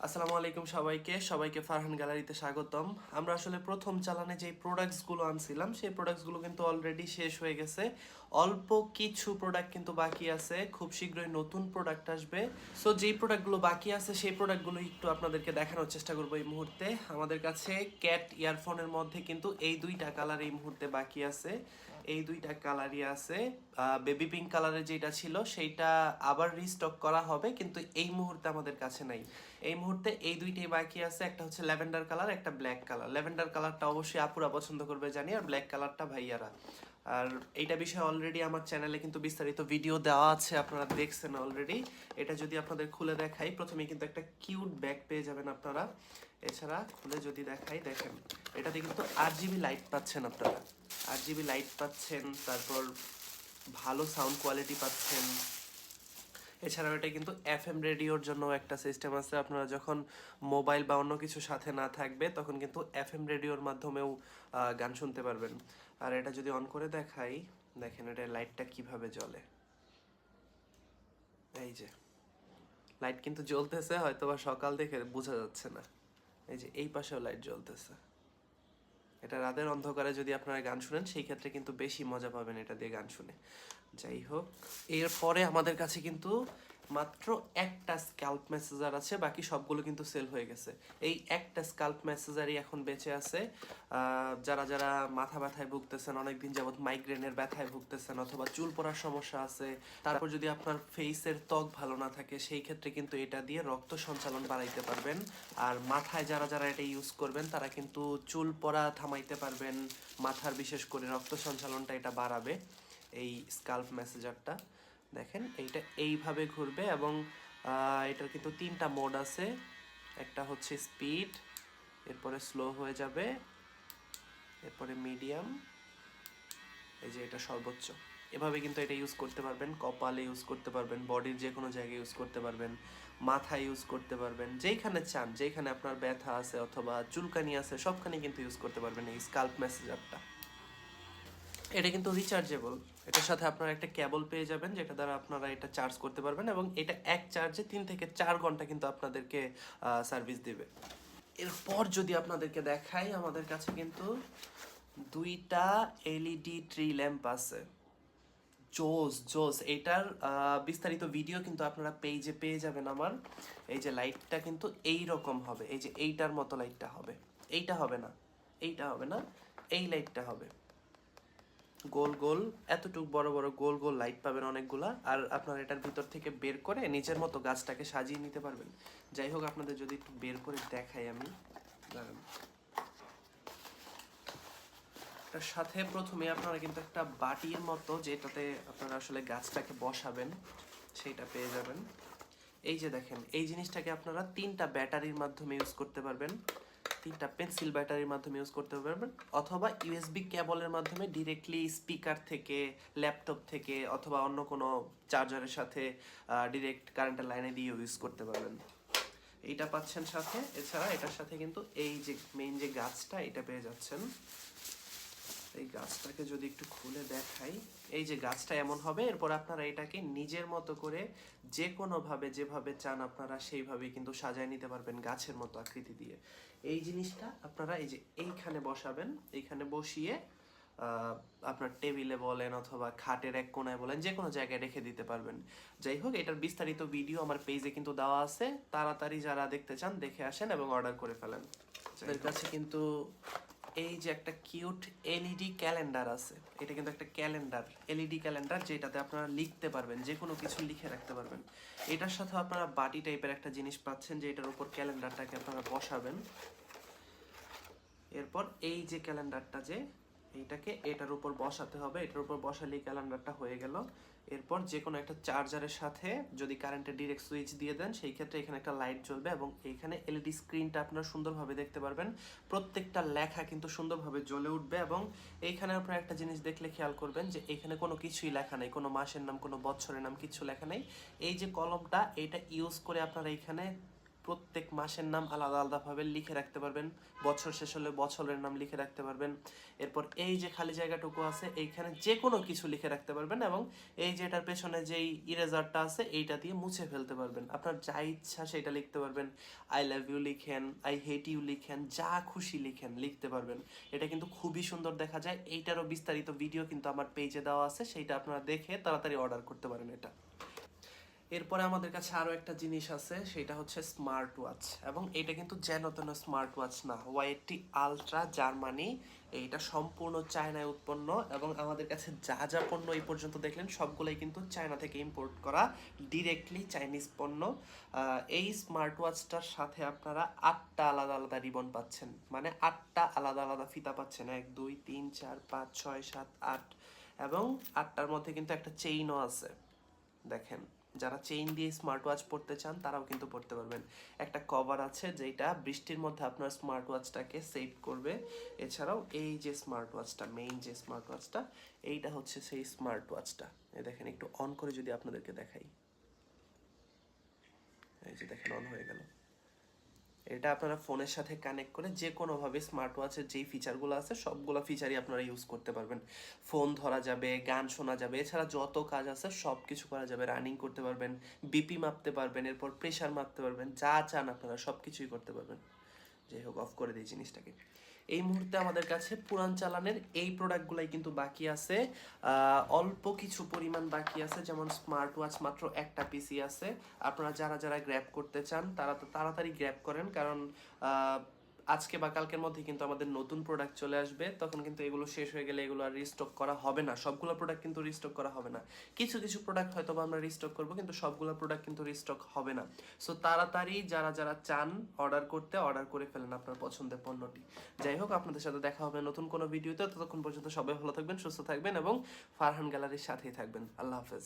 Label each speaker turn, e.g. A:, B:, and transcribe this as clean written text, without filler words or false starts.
A: আসসালামু আলাইকুম সবাইকে ফারহান গ্যালারিতে স্বাগতম। আমরা আসলে প্রথম চালানে যে প্রোডাক্টসগুলো আনছিলাম সেই প্রোডাক্টসগুলো কিন্তু অলরেডি শেষ হয়ে গেছে। অল্প কিছু প্রোডাক্ট কিন্তু বাকি আছে, খুব শীঘ্রই নতুন প্রোডাক্ট আসবে। সো যেই প্রোডাক্টগুলো বাকি আছে সেই প্রোডাক্টগুলো একটু আপনাদেরকে দেখানোর চেষ্টা করবো এই মুহূর্তে। আমাদের কাছে ক্যাট ইয়ারফোনের মধ্যে কিন্তু এই দুইটা কালার এই মুহূর্তে বাকি আছে, এই দুইটা কালারই আছে। বেবি পিঙ্ক কালারের যেটা ছিল সেইটা আবার রিস্টক করা হবে, কিন্তু এই মুহূর্তে আমাদের কাছে নাই। এই মুহূর্তে এই দুইটাই বাকি আছে, একটা হচ্ছে ল্যাভেন্ডার কালার, একটা ব্ল্যাক কালার। ল্যাভেন্ডার কালারটা অবশ্যই আপুরা পছন্দ করবে জানি, আর ব্ল্যাক কালারটা ভাইয়ারা। আর এইটা বিষয়ে অলরেডি আমার চ্যানেলে কিন্তু বিস্তারিত ভিডিও দেওয়া আছে, আপনারা দেখছেন অলরেডি। এটা যদি আপনাদের খুলে দেখাই, প্রথমে কিন্তু একটা কিউট ব্যাগ পেয়ে যাবেন আপনারা। এছাড়া খুলে যদি দেখাই, দেখেন এটাতে কিন্তু 8 GB লাইট পাচ্ছেন আপনারা, 8 GB লাইট পাচ্ছেন, তারপর ভালো সাউন্ড কোয়ালিটি পাচ্ছেন। এছাড়াও এটা কিন্তু এফএম রেডিওর জন্য একটা সিস্টেম আছে, আপনারা যখন মোবাইল বা অন্য কিছু সাথে না থাকবে তখন কিন্তু এফএম রেডিওর মাধ্যমেও গান শুনতে পারবেন। আর এটা যদি অন করে দেখাই, দেখেন এটা লাইটটা কিভাবে জ্বলে। এই যে লাইট কিন্তু জ্বলতেছে, হয়তো বা সকাল দেখে বোঝা যাচ্ছে না। এই যে এই পাশেও লাইট জ্বলতেছে। এটা রাতের অন্ধকারে যদি আপনারা গান শুনেন সেই ক্ষেত্রে কিন্তু বেশি মজা পাবেন এটা দিয়ে গান শুনে। যাই হোক, এরপরে আমাদের কাছে কিন্তু মাত্র একটা স্ক্যাল্প মেসেজার আছে, বাকি সবগুলো কিন্তু সেল হয়ে গেছে। এই একটা স্ক্যাল্প মেসেজারই এখন বেঁচে আছে। যারা যারা মাথা ব্যথায় ভুগতেছেন, অনেকদিন যাবত মাইগ্রেনের ব্যথায় ভুগতেছেন, অথবা চুল পড়ার সমস্যা আছে, তারপর যদি আপনার ফেসের ত্বক ভালো না থাকে সেই ক্ষেত্রে কিন্তু এটা দিয়ে রক্ত সঞ্চালন বাড়াইতে পারবেন। আর মাথায় যারা যারা এটা ইউজ করবেন তারা কিন্তু চুল পড়া থামাইতে পারবেন, মাথার বিশেষ করে রক্ত সঞ্চালনটা এটা বাড়াবে। এই স্কাল্প মেসেজারটা দেখেন, এইটা এইভাবে ঘুরবে এবং এটার কিন্তু 3টা মোড আছে। একটা হচ্ছে স্পিড, এরপরে স্লো হয়ে যাবে, এরপরে মিডিয়াম, এই যে এটা সর্বোচ্চ। এভাবে কিন্তু এটা ইউজ করতে পারবেন, কপালে ইউজ করতে পারবেন, বডির যে কোনো জায়গায় ইউজ করতে পারবেন, মাথায় ইউজ করতে পারবেন, যেইখানে চান, যেখানে আপনার ব্যথা আছে অথবা চুলকানি আছে সবখানে কিন্তু ইউজ করতে পারবেন এই স্কাল্প মেসেজারটা। এটা কিন্তু রিচার্জেবল, এটার সাথে আপনারা একটা কেবল পেয়ে যাবেন যেটা দ্বারা আপনারা এটা চার্জ করতে পারবেন, এবং এটা এক চার্জে 3 থেকে 4 ঘন্টা কিন্তু আপনাদেরকে সার্ভিস দিবে। এরপর যদি আপনাদেরকে দেখাই, আমাদের কাছে কিন্তু দুইটা এলইডি ট্রি ল্যাম্প আছে। জোস জোস, এটার বিস্তারিত ভিডিও কিন্তু আপনারা পেজে পেয়ে যাবেন আমার। এই যে লাইটটা কিন্তু এই রকম হবে, এই যে এইটার মতো লাইটটা হবে। এইটা হবে না, এইটা হবে না, এই লাইটটা হবে। গোল গোল, এতটুকু বড় বড় গোল গোল লাইট পাবেন অনেকগুলা। আর আপনার এটার ভিতর থেকে বের করে নিজের মতো গাছটাকে সাজিয়ে নিতে পারবেন। যাই হোক, আপনাদের যদি একটু বের করে দেখাই আমি, দাঁড়ান। এটার সাথে প্রথমে আপনারা কিন্তু একটা বাটির মতো, যেটাতে আপনারা আসলে গাছটাকে বসাবেন, সেইটা পেয়ে যাবেন। এই যে দেখেন, এই জিনিসটাকে আপনারা 3টা ব্যাটারির মাধ্যমে ইউজ করতে পারবেন, 3টা পেন্সিল ব্যাটারির মাধ্যমে ইউজ করতে পারবেন, অথবা ইউএসবি কেবলের মাধ্যমে ডিরেক্টলি স্পিকার থেকে, ল্যাপটপ থেকে, অথবা অন্য কোনো চার্জারের সাথে ডিরেক্ট কারেন্টের লাইনে দিয়ে ইউজ করতে পারবেন। এইটা পাচ্ছেন সাথে। এছাড়া এটার সাথে কিন্তু এই যে মেইন যে গাছটা, এটা পেয়ে যাচ্ছেন। এই গাছটাকে যদি একটু খুলে দেখাই, এই যে গাছটা এমন হবে। এরপর আপনারা এটাকে নিজের মতো করে যে কোনোভাবে যেভাবে চান আপনারা সেইভাবেই কিন্তু সাজায় নিতে পারবেন, গাছের মতো আকৃতি দিয়ে। এই জিনিসটা আপনারা এই যে এইখানে বসাবেন, এইখানে বসিয়ে আপনার টেবিলে বলেন অথবা খাটের এক কোনায় বলেন, যে কোনো জায়গায় রেখে দিতে পারবেন। যাই হোক, এটার বিস্তারিত ভিডিও আমার পেজে কিন্তু দেওয়া আছে, তাড়াতাড়ি যারা দেখতে চান দেখে আসেন এবং অর্ডার করে ফেলেন। আমাদের কাছে কিন্তু এই যে একটা কিউট এলইডি ক্যালেন্ডার আছে, এটা কিন্তু একটা ক্যালেন্ডার, এলইডি ক্যালেন্ডার, যেটাতে আপনারা লিখতে পারবেন, যে কোনো কিছু লিখে রাখতে পারবেন। এটার সাথে আপনারা বাটি টাইপের একটা জিনিস পাচ্ছেন, যে এটার উপর ক্যালেন্ডারটাকে আপনারা বসাবেন। এরপর এই যে ক্যালেন্ডারটা, যে এইটাকে এটার উপর বসাতে হবে, এটার উপর বসালেই ক্যালেন্ডারটা হয়ে গেল। এরপর যে কোনো একটা চার্জারের সাথে যদি কারেন্টের ডিরেক্ট সুইচ দিয়ে দেন, সেই ক্ষেত্রে এখানে একটা লাইট জ্বলবে এবং এইখানে এলইডি স্ক্রিনটা আপনারা সুন্দরভাবে দেখতে পারবেন। প্রত্যেকটা লেখা কিন্তু সুন্দরভাবে জ্বলে উঠবে। এবং এইখানে আপনারা একটা জিনিস দেখলে খেয়াল করবেন যে এখানে কোনো কিছুই লেখা নেই, কোনো মাসের নাম, কোনো বছরের নাম, কিছু লেখা নেই। এই যে কলমটা, এইটা ইউজ করে আপনারা এইখানে প্রত্যেক মাসের নাম আলাদা আলাদাভাবে লিখে রাখতে পারবেন, বছর শেষ হলে বছরের নাম লিখে রাখতে পারবেন। এরপর এই যে খালি জায়গাটুকু আছে এইখানে যে কোনো কিছু লিখে রাখতে পারবেন, এবং এই যে এটার পেছনে যেই ইরেজারটা আছে এইটা দিয়ে মুছে ফেলতে পারবেন। আপনার যা ইচ্ছা সেটা লিখতে পারবেন, আই লাভ ইউ লিখেন, আই হেট ইউ লিখেন, যা খুশি লিখেন লিখতে পারবেন। এটা কিন্তু খুবই সুন্দর দেখা যায়। এইটারও বিস্তারিত ভিডিও কিন্তু আমার পেজে দেওয়া আছে, সেইটা আপনারা দেখে তাড়াতাড়ি অর্ডার করতে পারেন এটা। এরপরে আমাদের কাছে আরও একটা জিনিস আছে, সেটা হচ্ছে স্মার্ট ওয়াচ। এবং এটা কিন্তু যেন তেন স্মার্ট ওয়াচ না, Y80 আলট্রা জার্মানি। এইটা সম্পূর্ণ চায়নায় উৎপন্ন, এবং আমাদের কাছে যা যা পণ্য এই পর্যন্ত দেখলেন সবগুলোই কিন্তু চায়না থেকে ইম্পোর্ট করা, ডিরেক্টলি চাইনিজ পণ্য। এই স্মার্ট ওয়াচটার সাথে আপনারা 8টা আলাদা আলাদা রিবন পাচ্ছেন, মানে 8টা আলাদা আলাদা ফিতা পাচ্ছেন, 1 2 3 4 5 6 7 8, এবং 8টার মধ্যে কিন্তু একটা চেইনও আছে। দেখেন, যারা চেইন দিয়ে স্মার্ট ওয়াচ পরতে চান তারাও কিন্তু পরতে পারবেন। একটা কভার আছে যেটা বৃষ্টির মধ্যে আপনার স্মার্ট ওয়াচটাকে সেভ করবে। এছাড়াও এই যে স্মার্ট ওয়াচটা, মেইন যে স্মার্ট ওয়াচটা, এইটা হচ্ছে সেই স্মার্ট ওয়াচটা। এই দেখেন, একটু অন করে যদি আপনাদেরকে দেখাই, এই যে দেখেন অন হয়ে গেল। এটা আপনারা ফোনের সাথে কানেক্ট করে যে কোনোভাবে স্মার্ট ওয়াচের যেই ফিচারগুলো আছে সবগুলো ফিচারই আপনারা ইউজ করতে পারবেন। ফোন ধরা যাবে, গান শোনা যাবে, এছাড়া যত কাজ আছে সব কিছু করা যাবে। রানিং করতে পারবেন, বিপি মাপতে পারবেন, এরপর প্রেশার মাপতে পারবেন, যা চান আপনারা সব কিছুই করতে পারবেন। যাই হোক, অফ করে দিই জিনিসটাকে। এই মুহূর্তে আমাদের কাছে পুরান চালানের এই প্রোডাক্টগুলাই কিন্তু বাকি আছে, অল্প কিছু পরিমাণ বাকি আছে। যেমন স্মার্ট ওয়াচ মাত্র একটা পিসি আছে। আপনারা যারা যারা গ্র্যাব করতে চান তারা তো তাড়াতাড়ি গ্র্যাব করেন, কারণ আজকে বা কালকের মধ্যে কিন্তু আমাদের নতুন প্রোডাক্ট চলে আসবে। তখন কিন্তু এগুলো শেষ হয়ে গেলে এগুলো আর রিস্টক করা হবে না, সবগুলো প্রোডাক্ট কিন্তু রিস্টক করা হবে না। কিছু কিছু প্রোডাক্ট হয়তো বা আমরা রিস্টক করবো, কিন্তু সবগুলো প্রোডাক্ট কিন্তু রিস্টক হবে না। সো তাড়াতাড়ি যারা যারা চান অর্ডার করতে, অর্ডার করে ফেলেন আপনার পছন্দের পণ্যটি। যাই হোক, আপনাদের সাথে দেখা হবে নতুন কোনো ভিডিওতে। ততক্ষণ পর্যন্ত সবাই ভালো থাকবেন, সুস্থ থাকবেন, এবং ফারহান গ্যালারির সাথেই থাকবেন। আল্লাহ হাফেজ।